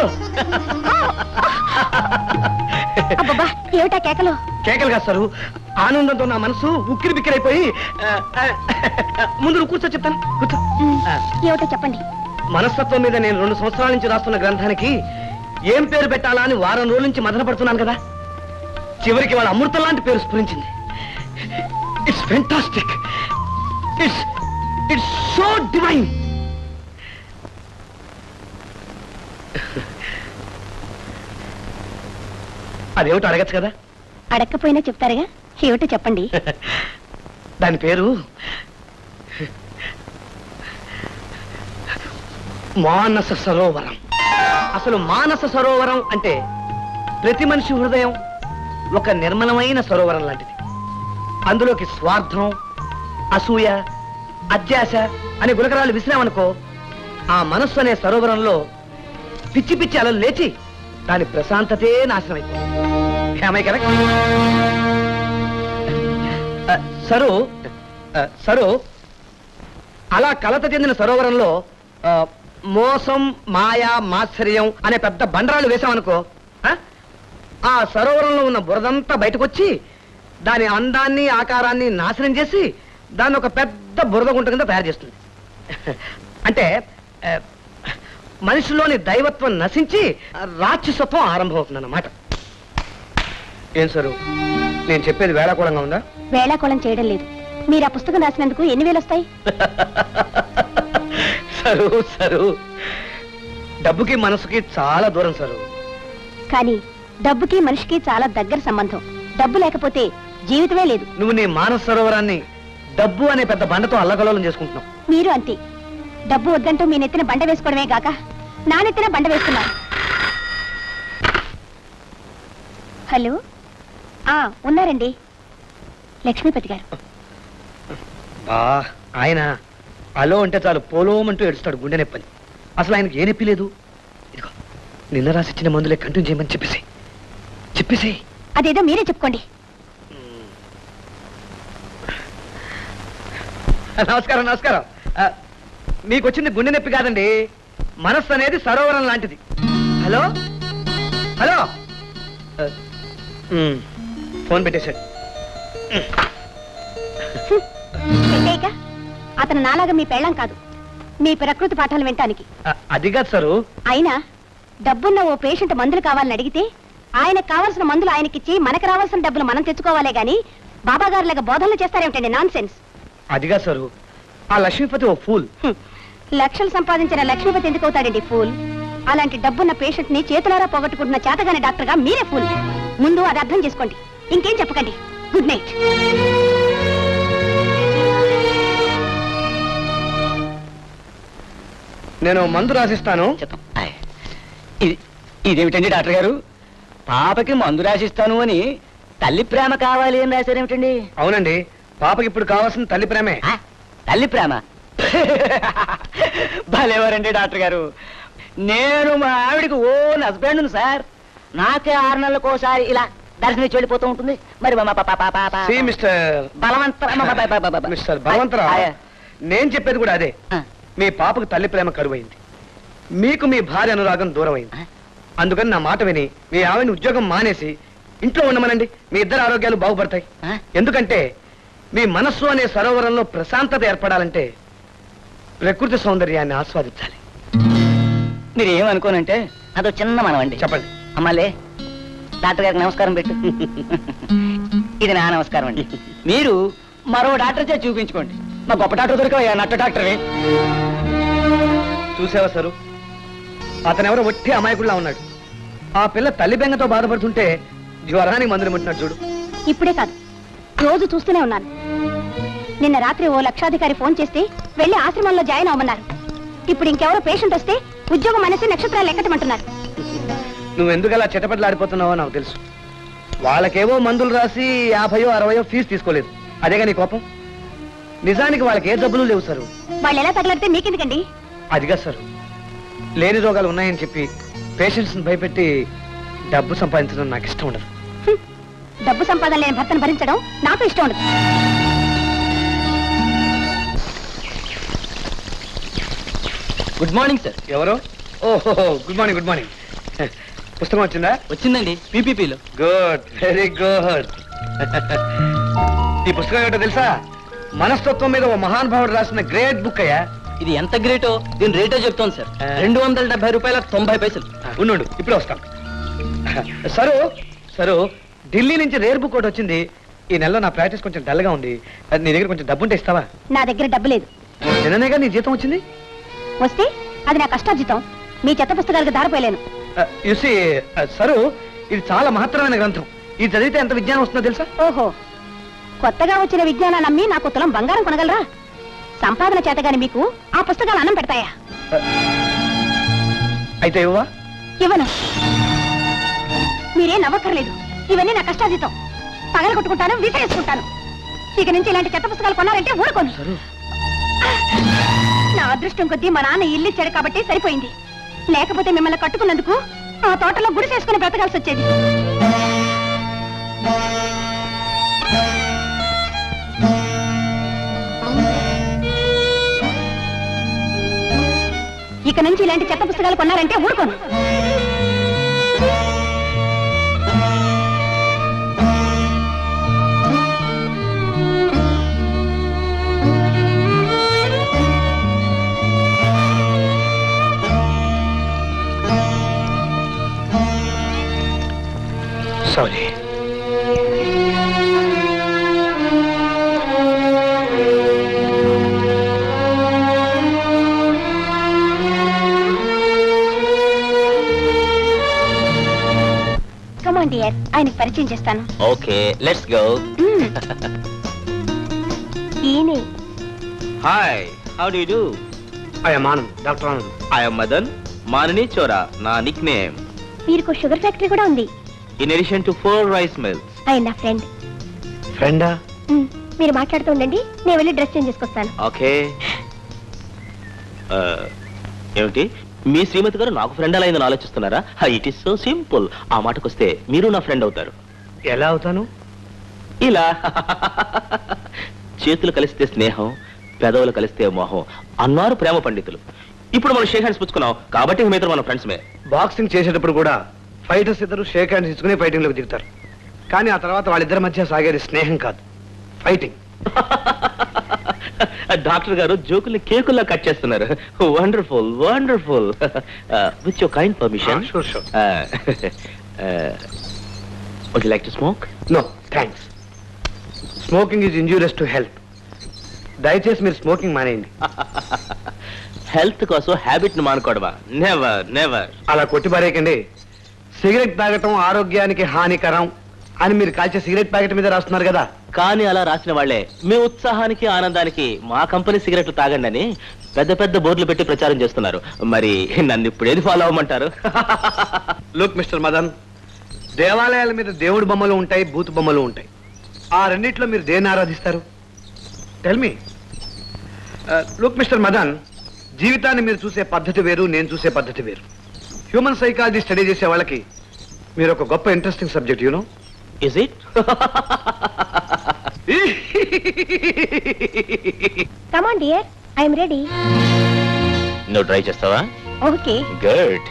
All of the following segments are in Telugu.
కేకలు అబ్బబ్బా ఏమిటా కేకలు? కేకలు కాదు సారు, ఆనందంతో నా మనసు ఉక్కిరి బిక్కిరైపోయి ముందు నువ్వు కూర్చో, చెప్తాను కూర్చో. ఏమిటో చెప్పండి. మనస్తత్వం మీద నేను 2 సంవత్సరాల నుంచి రాస్తున్న గ్రంథానికి ఏం పేరు పెట్టాలా అని వారం రోజుల నుంచి మదన పడుతున్నాను కదా. చివరికి వాళ్ళ అమృతం లాంటి పేరు స్ఫురించింది. It's fantastic, it's so divine. అదేమిటో అడగచ్చు కదా. అడగకపోయినా చెప్తారుగా, ఏమిటో చెప్పండి. దాని పేరు మానస సరోవరం. అసలు మానస సరోవరం అంటే ప్రతి మనిషి హృదయం ఒక నిర్మలమైన సరోవరం లాంటిది. అందులోకి స్వార్థం, అసూయ, అత్యాశ అనే గులకరాలు విసిరామనుకో, ఆ మనస్సు అనే సరోవరంలో పిచ్చి పిచ్చి అలలు లేచి దాని ప్రశాంతతే నాశనం అయిపోయింది. సరు అలా కలత చెందిన సరోవరంలో మోసం, మాయ, మాత్సర్యం అనే పెద్ద బండరాలు వేశామనుకో, ఆ సరోవరంలో ఉన్న బురదంతా బయటకొచ్చి దాని అందాన్ని, ఆకారాన్ని నాశనం చేసి దాన్ని ఒక పెద్ద బురద గుంట కింద తయారు చేస్తుంది. అంటే మనిషిలోని దైవత్వం నశించి రాక్షసత్వం ఆరంభమవుతుంది అన్నమాట. ఏం సరు, నేను చెప్పేది వేళాకోళంగా ఉందా? వేళాకోళం చేయడం లేదు. మీరు ఆ పుస్తకం రాసినందుకు ఎన్ని వేలు వస్తాయి? సరు సరు, డబ్బుకి మనసుకి చాలా దూరం సరు. కానీ డబ్బుకి మనిషికి చాలా దగ్గర సంబంధం. డబ్బు లేకపోతే జీవితమే లేదు. నువ్వు నీ మానస సరోవరాన్ని డబ్బు అనే పెద్ద బండతో అల్లకలోలం చేసుకుంటున్నావు. మీరు అంతే. డబ్బు వద్దంటూ మీ నెత్తిన బండ వేసుకోవడమే గాక నా నెత్తిన బండ వేస్తున్నారు. హలో, ఉన్నారండి, లక్ష్మీపతి గారు. ఆయన అలో అంటే చాలు పోలోమంటూ ఏడుస్తాడు, గుండె నొప్పని. అసలు ఆయనకి ఏ నొప్పి లేదు. ఇదిగో నిన్న రాసిచ్చిన మందులే కంటిన్యూ చేయమని చెప్పేసి అదేదో మీరే చెప్పుకోండి. నమస్కారం నమస్కారం. మీకు వచ్చింది గుండె నొప్పి కాదండి, మనస్సు అనేది సరోవరం లాంటిది. హలో హలో, ఫోన్ పెట్టేశాడు. అతను నాలాగా మీ పెళ్ళం కాదు, మీ ప్రకృతి పాఠాలు వినటానికి. అది కాదు సరు. అయినా డబ్బున్న ఓ పేషెంట్ మందులు కావాలని అడిగితే ఆయనకు కావాల్సిన మందులు ఆయనకిచ్చి మనకు రావాల్సిన డబ్బులు మనం తెచ్చుకోవాలే గాని బాబా గారు లేక బోధనలు చేస్తారేమిటండి? Nonsense. అదిగా సరు, ఆ లక్ష్మీపతి ఓ ఫూల్. లక్షలు సంపాదించిన లక్ష్మీపతి ఎందుకు అవుతాడండి ఫూల్? అలాంటి డబ్బున్న పేషెంట్ ని చేతులారా పోగొట్టుకుంటున్న చేతగాని డాక్టర్ గా మీరే ఫూల్. ముందు అది అర్థం చేసుకోండి, ఇంకేం చెప్పకండి. Good night. నేను మందు రాసిస్తాను. ఇదేమిటండి డాక్టర్ గారు, పాపకి మందు రాసిస్తాను అని తల్లి ప్రేమ కావాలి అని రాశారేమిటండి? అవునండి, పాపకి ఇప్పుడు కావాల్సిన తల్లి ప్రేమే. తల్లి ప్రేమ? భలేవారండి డాక్టర్ గారు. నేను మా ఆవిడికి ఓన్ హస్బెండ్ సార్. నాకే 6 నెలలకోసారి ఇలా దర్శనం వెళ్ళిపోతూ ఉంటుంది. మరి మిస్టర్ బలవంతరావు, నేను చెప్పేది కూడా అదే. మీ పాపకు తల్లి ప్రేమ కరువైంది, మీకు మీ భార్య అనురాగం దూరం అయింది. అందుకని నా మాట విని మీ ఆవిడని ఉద్యోగం మానేసి ఇంట్లో ఉండమనండి. మీ ఇద్దరు ఆరోగ్యాలు బాగుపడతాయి. ఎందుకంటే మీ మనస్సు అనే సరోవరంలో ప్రశాంతత ఏర్పడాలంటే ప్రకృతి సౌందర్యాన్ని ఆస్వాదించాలి. మీరు ఏమనుకోనంటే అదో చిన్న మనవండి. చెప్పండి. అమ్మాలే, డాక్టర్ గారికి నమస్కారం పెట్టు. ఇది నా నమస్కారం అండి. మీరు మరో డాక్టర్ చే చూపించుకోండి. మా గొప్ప డాక్టర్ దొరికా నట్ట డాక్టరే. చూసావా సరు, అతనెవరో ఒట్టి అమాయకుడిలా ఉన్నాడు. ఆ పిల్ల తల్లి బెంగతో బాధపడుతుంటే జ్వరానికి మందులు ముట్టినాడు చూడు. ఇప్పుడే కాదు, రోజు చూస్తూనే ఉన్నాను. నిన్న రాత్రి ఓ లక్షాధికారి ఫోన్ చేస్తే వెళ్లి ఆశ్రమంలో జాయిన్ అవ్వమన్నారు. ఇప్పుడు ఇంకెవరో పేషెంట్ వస్తే ఉద్యోగం అనేసి నక్షత్రాలు ఎక్కటమంటున్నారు. నువ్వెందుకు అలా చిటపట్లాడిపోతున్నావో నాకు తెలుసు. వాళ్ళకేవో మందులు రాసి 50 60 ఫీజు తీసుకోలేదు, అదేగా నీ కోపం. నిజానికి వాళ్ళకి ఏ జబ్బులు లేవు సరు. వాళ్ళు ఎలా తగలడితే మీకెందుకండి? అదిగా సరు, లేని రోగాలు ఉన్నాయని చెప్పి పేషెంట్స్ భయపెట్టి డబ్బు సంపాదించడం నాకు ఇష్టం ఉండదు. డబ్బు సంపాదన లేని భర్తను భరించడం నాకు ఇష్టం ఉండదు. Good morning sir. ఎవరు? ఓహో గుడ్ మార్నింగ్ గుడ్ మార్నింగ్. పుస్తకం వచ్చిందా? వచ్చిందండి పీపీపీలో. Good, very good. ఈ పుస్తకం ఏంటో తెలుసా? మనస్తత్వం మీద ఓ మహానుభావుడు రాసిన గ్రేట్ బుక్ అయ్యా. ఇది ఎంత గ్రేటో దీని రేటో చెప్తాను సార్. 270 రూపాయల 90 పైసలు. ఉండు ఇప్పుడే వస్తాం. సరు సరు, ఢిల్లీ నుంచి రేర్ బుక్ ఒకటి వచ్చింది. ఈ నెలలో నా ప్రాక్టీస్ కొంచెం డల్ గా ఉంది. నీ దగ్గర కొంచెం డబ్బు ఉంటే ఇస్తావా? నా దగ్గర డబ్బు లేదు. నిన్ననేగా నీ జీతం వచ్చింది. వస్తే అది నా కష్టార్జితం. మీ చెత్త పుస్తకాలకు దారిపోయలేను. యుసి సరు, ఇది చాలా మహత్తరమైన గ్రంథం. ఇది చదివితే ఎంత విజ్ఞానం వస్తుందో తెలుసా? ఓహో, కొత్తగా వచ్చిన విజ్ఞానాన్ని నమ్మి నాకు తులం బంగారం కొనగలరా? సంపాదన చేతగాని మీకు ఆ పుస్తకాలు అన్నం పెడతాయా? అయితే ఇవ్వవా? ఇవ్వను. మీరేం నవ్వక్కర్లేదు. ఇవన్నీ నా కష్టార్జితం. పగల కొట్టుకుంటాను, విసిరేసుకుంటాను. ఇక నుంచి ఇలాంటి చెత్త పుస్తకాలు కొన్నారంటే ఊరుకోను. నా అదృష్టం కొద్దీ మా నాన్న ఇల్లు ఇచ్చాడు కాబట్టి సరిపోయింది. లేకపోతే మిమ్మల్ని కట్టుకున్నందుకు ఆ తోటలో గుడి చేసుకుని బ్రతకాల్సి వచ్చేది. ఇక నుంచి ఇలాంటి చెత్త పుస్తకాలు కొన్నారంటే ఊరుకోను. సారీ. కమాన్ డియర్, ఆయనకి పరిచయం చేస్తాను. Okay let's go. ఈయనే. Hi, how do you do? I'm Anand, doctor Anand. I am Madan, మానని చోరా నా నిక్ నేమ్. వీరికి షుగర్ ఫ్యాక్టరీ కూడా ఉంది. In addition to 4 rice mills. ఆయన నా ఫ్రెండ్. ఫ్రెండా? మీరు మాట్లాడుతూ ఉండండి, నేను వెళ్ళి డ్రెస్ చేంజ్ చేసుకొస్తాను. ఓకే. ఏమిటి మీ శ్రీమతి గారు నాకు ఫ్రెండ్ అలా అయిందని ఆలోచిస్తున్నారా? It is so simple. ఆ మాటకొస్తే మీరు నా ఫ్రెండ్ అవుతారు. ఎలా అవుతాను? ఇలా చేతులు కలిస్తే స్నేహం, పెదవులు కలిస్తే మోహం అన్నారు ప్రేమ పండితులు. ఇప్పుడు మనం షేక్ హ్యాండ్స్ పుచ్చుకున్నాం కాబట్టి మీ ఇద్దరు మన ఫ్రెండ్స్మే. బాక్సింగ్ చేసేటప్పుడు కూడా ఫైటర్స్ ఇద్దరు షేక్ హ్యాండ్స్ ఇచ్చుకుని ఫైటింగ్ లోకి దిగుతారు. కానీ ఆ తర్వాత వాళ్ళిద్దరి మధ్య సాగేది స్నేహం కాదు, ఫైటింగ్. డాక్టర్ గారు జోకుల్ని కేకుల్లా కట్ చేస్తున్నారు. Wonderful wonderful. With your kind permission. Sure, sure. Would you like to smoke? No thanks. Smoking is injurious to health. దయచేసి మీరు స్మోకింగ్ మానేయండి. హెల్త్ కోసం హ్యాబిట్ ని మానుకోవడమా? Never never. అలా కొట్టిపారేయకండి. సిగరెట్ తాగటం ఆరోగ్యానికి హానికరం అని మీరు కాల్చే సిగరెట్ ప్యాకెట్ మీద రాస్తున్నారు కదా. కానీ అలా రాసిన వాళ్లే మీ ఉత్సాహానికి ఆనందానికి మా కంపెనీ సిగరెట్లు తాగండి అని పెద్ద పెద్ద బోర్డులు పెట్టి ప్రచారం చేస్తున్నారు. మరి నన్ను ఇప్పుడు ఏది ఫాలో అవ్వమంటారు? లుక్ మిస్టర్ మదన్, దేవాలయాల మీద దేవుడి బొమ్మలు ఉంటాయి, బూతు బొమ్మలు ఉంటాయి. ఆ రెండిట్లో మీరు దేన్ని ఆరాధిస్తారు? Tell me. Look mister Madan, జీవితాన్ని మీరు చూసే పద్ధతి వేరు, నేను చూసే పద్ధతి వేరు. హ్యూమన్ సైకాలజీ స్టడీ చేసే వాళ్ళకి మీరు ఒక గొప్ప interesting subject. You know is it? Come on dear, I'm ready. నువ్వు ట్రై చేస్తావా? ఓకే. గుడ్.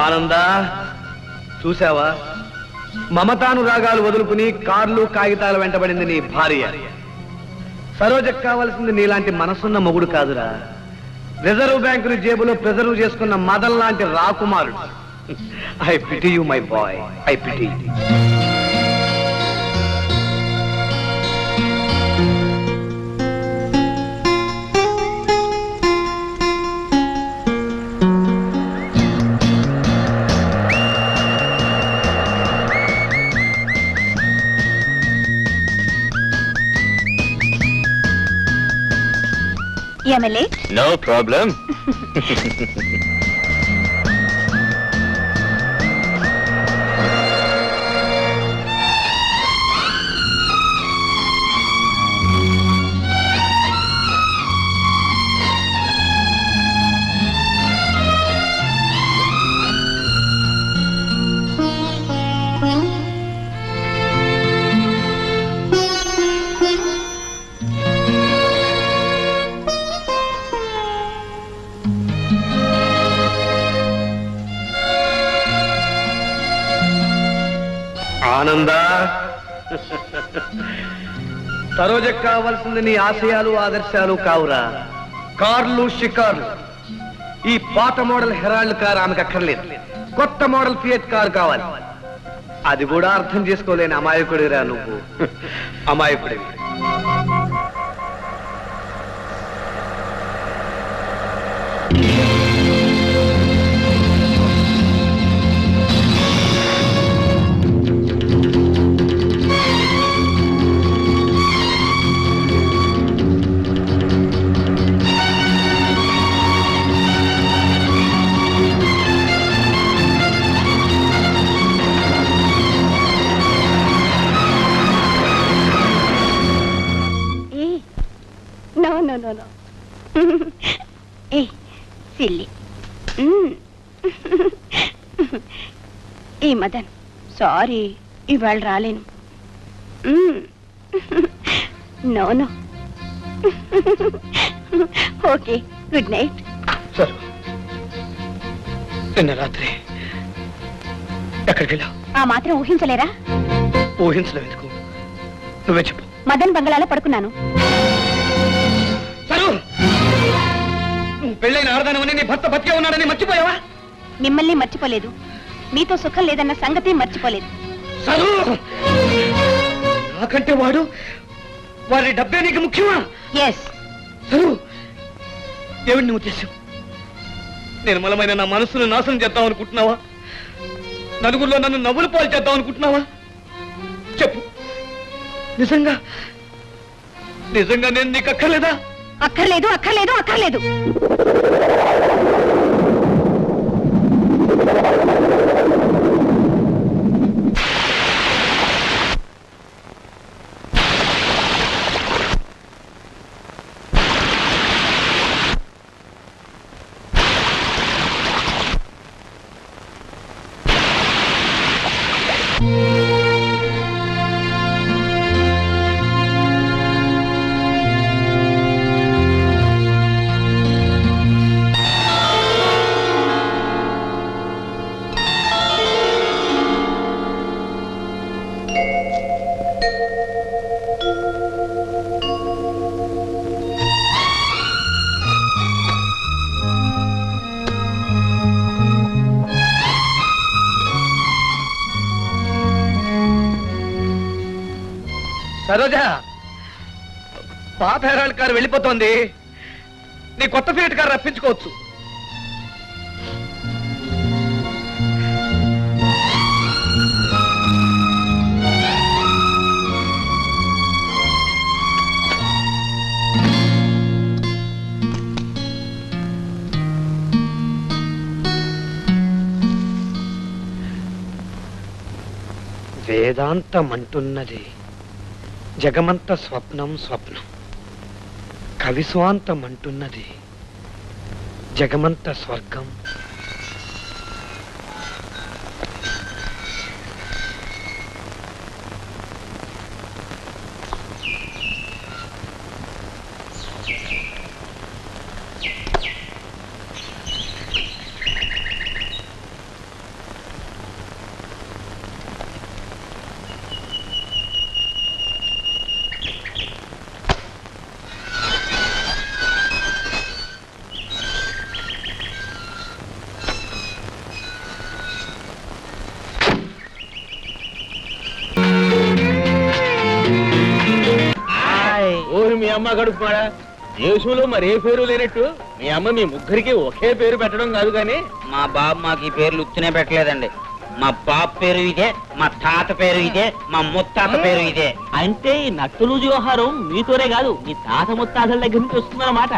ఆనందా, చూసావా? మమతానురాగాలు వదులుకుని కార్లు కాగితాలు వెంటబడింది నీ భార్య. సరోజకు కావలసింది నీలాంటి మనసున్న మొగుడు కాదురా, రిజర్వ్ బ్యాంకుని జేబులో ప్రిజర్వ్ చేసుకున్న మదన్ లాంటి రాకుమారుడు. I pity you my boy, I pity. MLA, no problem. ఆనందా, సరోజకు కావాల్సింది నీ ఆశయాలు ఆదర్శాలు కావురా, కార్లు షికార్లు. ఈ పాత మోడల్ హెరాల్డ్ కార్ ఆమెకు అక్కర్లేదు, కొత్త మోడల్ ఫియట్ కార్ కావాలి. అది కూడా అర్థం చేసుకోలేని అమాయకుడిరా నువ్వు. అమాయకుడివి. No. Hey, silly. ఏ మదన్, సారీ, ఇవాళ రాలేను. నో. Okay, good night. సరే, నిన్న రాత్రి ఎక్కడికి వెళ్ళావు? ఆ మాత్రం ఊహించలేరా? ఊహించలేవు ఎందుకు? నువ్వే చెప్పు. మదన్ బంగళాలో పడుకున్నాను. సరు, నువ్వు పెళ్ళైన ఆడదానవని నీ భర్త బతికే ఉన్నాడని మర్చిపోయావా? మిమ్మల్ని మర్చిపోలేదు, మీతో సుఖం లేదన్న సంగతి మర్చిపోలేదు. సరు, నాకంటే వాడి డబ్బే నీకు ముఖ్యమా? ఎస్. సరు, ఏమిటి నువ్వు ఉద్దేశం? నిర్మలమైన నా మనసును నాశనం చేద్దాం అనుకుంటున్నావా? నలుగురిలో నన్ను నవ్వులు పాలు చేద్దాం అనుకుంటున్నావా? చెప్పు, నిజంగా నేను నీకు అక్కర్లేదా? అక్కర్లేదు. సరోజా, పాత హెరాల్డ్ కారు వెళ్ళిపోతోంది, నీ కొత్త ఫియట్ కారు రప్పించుకోవచ్చు. వేదాంతం అంటున్నది జగమంత స్వప్నం, కవిస్వాంతం అంటున్నది జగమంత స్వర్గం. మీ అమ్మ గడుపుమాడా, దేశంలో మరే పేరు లేనట్టు మీ అమ్మ మీ ముగ్గురికి ఒకే పేరు పెట్టడం కాదు కానీ మా బాబు మాకు ఈ పేర్లు ఉత్తునే పెట్టలేదండి. మా బాబు పేరు ఇదే, మా తాత పేరు ఇదే, మా ముత్తాత పేరు ఇదే. అంటే ఈ నట్టులు వ్యవహారం మీతోనే కాదు మీ తాత ముత్తాతల దగ్గర నుంచి వస్తుందన్నమాట.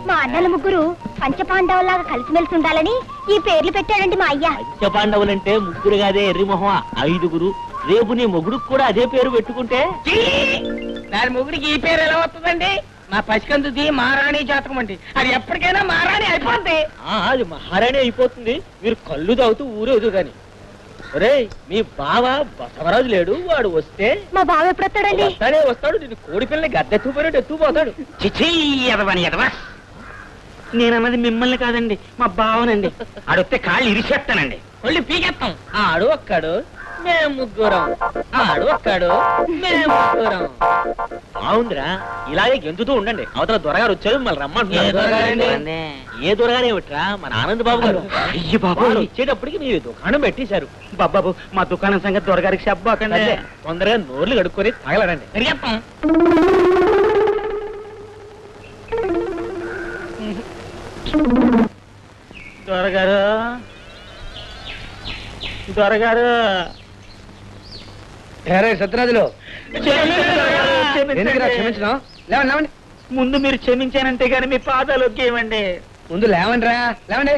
మా అన్నల ముగ్గురు పంచపాండవులాగా కలిసిమెలిసి ఉండాలని ఈ పేర్లు పెట్టాడండి మా అయ్య. పంచపాండవులంటే ముగ్గురు కాదే ఎర్రిమొహం, 5గురు. రేపు నీ మొగుడుకు కూడా అదే పేరు పెట్టుకుంటే దాని మొగుడికి ఈ పేరు ఎలా వస్తుందండి? మా పసికందుది మహారాణి జాతకం అండి, అది ఎప్పటికైనా మహారాణి అయిపోద్ది. అది మహారాణి అయిపోతుంది, మీరు కళ్ళు తాగుతూ ఊరేదు గాని. ఒరే, మీ బావ బసవరాజు లేడు, వాడు వస్తే మా బావ ఎప్పుడు వస్తాడండి? వస్తాడు, నేను కోడి పిల్లని గద్దెత్తుకుపోయినట్టు ఎత్తుకుపోతాడు. చిచ్చి ఎదవని ఎదవా, నేనన్నది మిమ్మల్ని కాదండి, మా బావనండి. ఆడొస్తే కాళ్ళు ఇరిచేస్తానండి, ఒళ్ళు పీకేస్తాం. ఆడు ఒక్కడు మేము ముగ్గురం. ఆడు ఒక్కడు, మేము ముగ్గురం. బాగుందిరా, ఇలాగే గెంతుతూ ఉండండి. అవతల దొరగారు వచ్చారు మళ్ళీ రమ్మంటున్నారు. ఏ దొరగారు ఏమిట్రా? మన ఆనంద్ బాబు గారు. అయ్య బాబు, వాళ్ళు ఇచ్చేటప్పటికి మీరు దుకాణం పెట్టేశారు. బాబాబు మా దుకాణం సంగతి దొరగారికి చెప్పబాకండి. అదే, తొందరగా నోర్లు కడుక్కొని తగలడండి. దొరగారు, దొరగారు, ఏరే సత్యరాజులు, ఎందుకురా క్షమించడం? లేవండి లేవండి, ముందు మీరు క్షమించానంటే గాని మీ పాదాలు ఒకేమండి. ముందు లేవండి రా, లేవండి.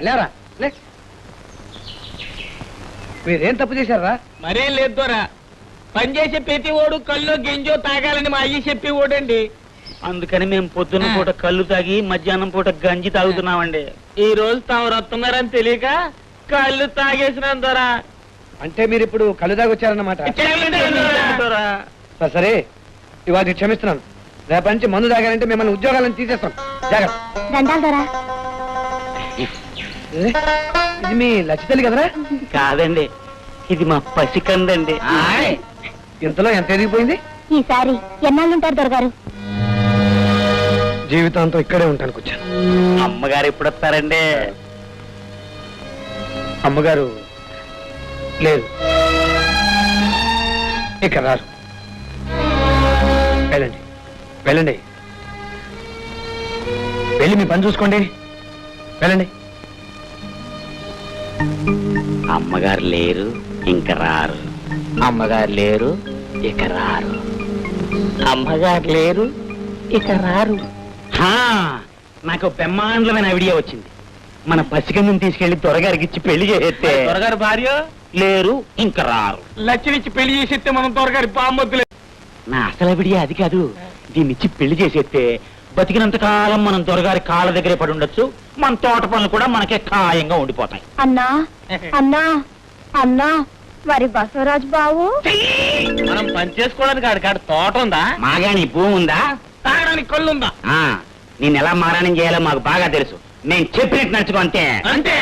లేవరా లే. మీరేం తప్పు చేశారా? మరేం లేదు దొరా, పనిచేసే ప్రతి ఓడు కళ్ళు గింజో తాగాలని మా అయ్యి చెప్పి ఓడండి. అందుకని మేము పొద్దున్న పూట కళ్ళు తాగి మధ్యాహ్నం పూట గంజి తాగుతున్నామండి. ఈ రోజు తాము వస్తున్నారని తెలియక కళ్ళు తాగేసినాం దొరా. అంటే మీరు ఇప్పుడు కళ్ళు దాకా వచ్చారన్నమాట. దొరా, సరే ఇవాళ క్షమిస్తున్నాను. రేపటి నుంచి మందు తాగారంటే మిమ్మల్ని ఉద్యోగాలను తీసేస్తాం. జాగ్రత్త. దండాలు దొరా. ఇది మీ లచ్చితల్లి కదరా? కాదండి, ఇది మా పసికందండి. ఇంతలో ఎంత ఎదిగిపోయింది? ఈసారి ఎన్నాళ్ళుంటారు దొరగారు? జీవితాంతం ఇక్కడే ఉంటానికి వచ్చాను. అమ్మగారు ఎప్పుడు వస్తారండి? అమ్మగారు లేదు, ఇక రారు. వెళ్ళండి వెళ్ళండి, వెళ్ళి మీ పని చూసుకోండి. వెళ్ళండి. అమ్మగారు లేరు, ఇంక రారు. అమ్మగారు లేరు, ఇక రారు. అమ్మగారు లేరు, ఇక రారు. నాకు బ్రహ్మాండమైన ఐడియా వచ్చింది. మన పసికందుని తీసుకెళ్లి దొరగారికి ఇచ్చి పెళ్లి చేస్తే దొరగారు భార్య లేరు, ఇంక రారు. లక్ష్మిచ్చి పెళ్లి చేసేస్తే మనం దొరగారి బామ్మొద్దులే. నా అసలు ఐడియా అది కాదు. దీన్నిచ్చి పెళ్లి చేసేస్తే బతికినంత కాలం మనం దొరగారి కాళ్ళ దగ్గరే పడి ఉండొచ్చు. మన తోట పనులు కూడా మనకే ఖాయంగా ఉండిపోతాయి. అన్నా అన్నా అన్నా, మరి బసవరాజు బావు మనం పని చేసుకోవడానికి ఆడికాడ తోట ఉందా? మాగాని భూమి ఉందా? తాగడానికి కళ్ళు ఉందా? నేను ఎలా మారాణం చేయాలో మాకు బాగా తెలుసు. నేను చెప్పినట్టు నడుచుకో అంతే. అంటే